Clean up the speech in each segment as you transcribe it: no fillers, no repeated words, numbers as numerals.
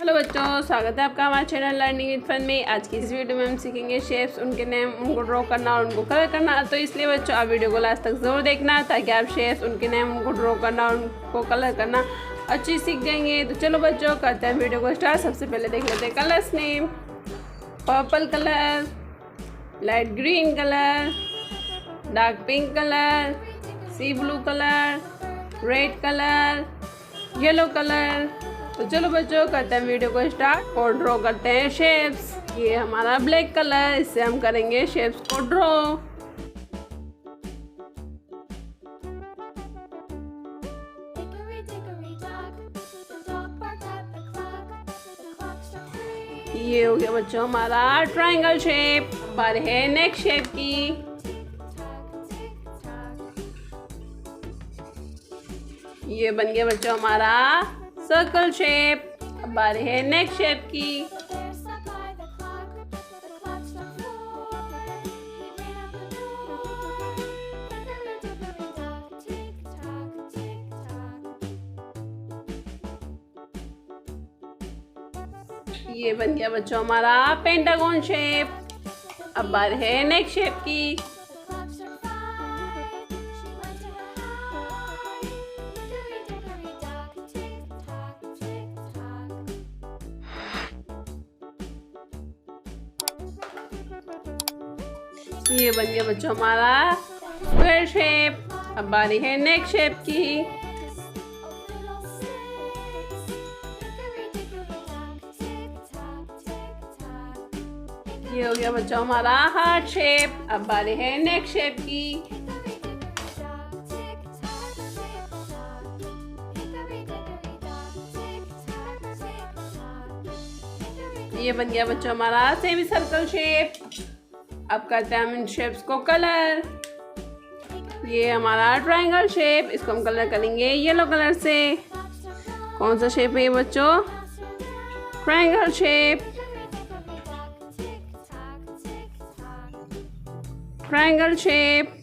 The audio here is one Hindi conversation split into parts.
हेलो बच्चों, स्वागत है आपका हमारे चैनल लर्निंग विद फन में। आज की इस वीडियो में हम सीखेंगे शेप्स, उनके नेम, उनको ड्रॉ करना और उनको कलर करना। तो इसलिए बच्चों आप वीडियो को लास्ट तक ज़रूर देखना ताकि आप शेप्स, उनके नेम, उनको ड्रॉ करना और उनको कलर करना अच्छी सीख जाएंगे। तो चलो बच्चों करते हैं वीडियो को स्टार्ट। सबसे पहले देख लेते हैं colours name. Purple colour, light green colour, dark pink colour, sea blue colour, red colour, yellow colour. तो चलो बच्चों करते हैं वीडियो को स्टार्ट और ड्रॉ करते हैं शेप्स। ये हमारा ब्लैक कलर, इससे हम करेंगे शेप्स को ड्रॉ। ये हो गया बच्चों हमारा ट्रायंगल शेप। बारी है नेक्स्ट शेप की। ये बन गया बच्चों हमारा सर्कल शेप। अब बारी है नेक्स्ट शेप की। ये बन गया बच्चों हमारा पेंटागन शेप। अब बारी है नेक्स्ट शेप की। ये बन गया बच्चों हमारा स्क्वायर शेप। अब बारी है नेक्स्ट शेप की। ये हो गया बच्चों हमारा हार्ट शेप। अब बारी है नेक्स्ट शेप की। ये बन गया बच्चों हमारा सेमी सर्कल शेप। अब करते हैं हम इन शेप्स को कलर। ये हमारा ट्रायंगल शेप, इसको हम कलर करेंगे येलो कलर से। कौन सा शेप है ये बच्चों? Triangle shape. Triangle shape.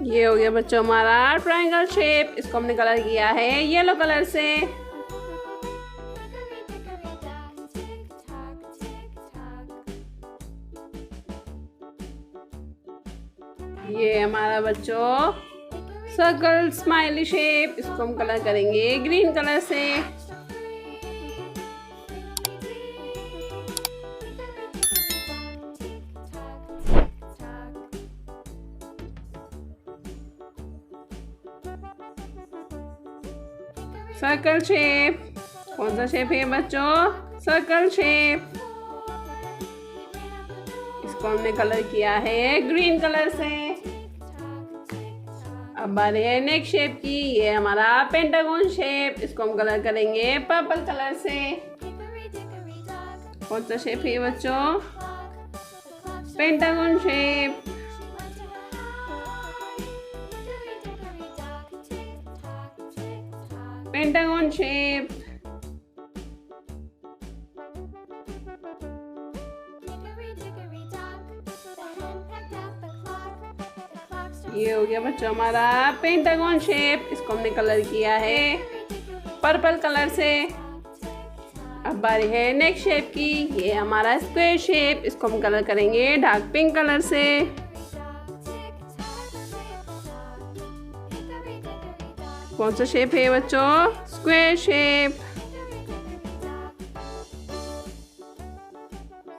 ये हो गया बच्चों हमारा ट्रायंगल शेप, इसको हमने कलर किया है येलो कलर से। ये हमारा बच्चों सर्कल स्माइली शेप, इसको हम कलर करेंगे ग्रीन कलर से। Circle shape. कौन सा शेप है बच्चों? Circle shape. इसको हमने कलर किया है ग्रीन कलर से। अब बारी है नेक्स्ट शेप की। ये हमारा पेंटागन शेप, इसको हम कलर करेंगे पर्पल कलर से। कौन सा शेप है बच्चों? Pentagon shape. Pentagon shape. ये हो गया बच्चों हमारा पेंटागन शेप, इसको हमने कलर किया है पर्पल कलर से। अब बारी है नेक्स्ट शेप की। ये हमारा स्क्वायर शेप, इसको हम कलर करेंगे डार्क पिंक कलर से। कौन सा शेप है बच्चों? Square shape.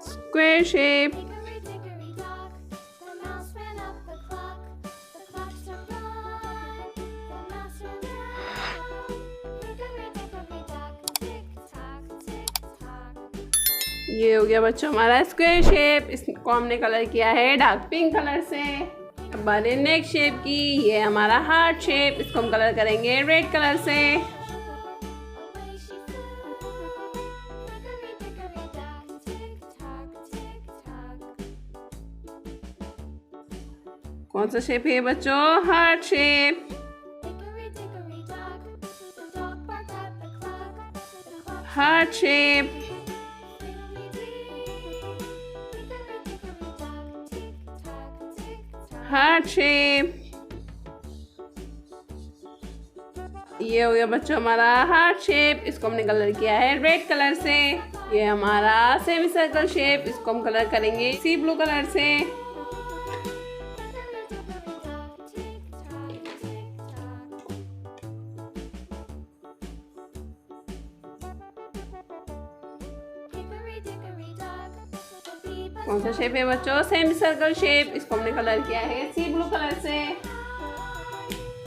Square shape. ये हो गया बच्चों हमारा स्क्वायर शेप, इसको हमने कलर किया है डार्क पिंक कलर से। अब बारी नेक्स्ट शेप की। ये हमारा हार्ट शेप, इसको हम कलर करेंगे रेड कलर से। कौन सा शेप है बच्चों? Heart shape. Heart shape. Heart shape. ये हो गया बच्चों हमारा हार्ट शेप, इसको हमने कलर किया है रेड कलर से। ये हमारा सेमी सर्कल शेप, इसको हम कलर करेंगे सी ब्लू कलर से। कौन सा शेप है बच्चों? सेमी सर्कल शेप, इसको हमने कलर किया है सी ब्लू कलर से।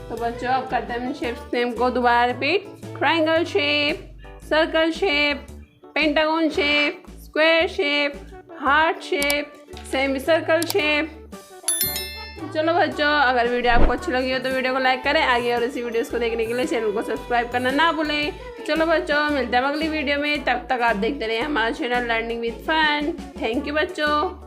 तो बच्चों अब करते हैं शेप्स नेम को दोबारा repeat. Triangle shape, circle shape, pentagon shape, square shape, heart shape, semi circle shape. चलो बच्चों, अगर वीडियो आपको अच्छी लगी हो तो वीडियो को लाइक करें। आगे और इसी वीडियोस को देखने के लिए चैनल को सब्सक्राइब करना ना भूलें। चलो बच्चों, मिलते हैं अगली वीडियो में। तब तक आप देखते रहिए हमारा channel learning with fun. Thank you बच्चों।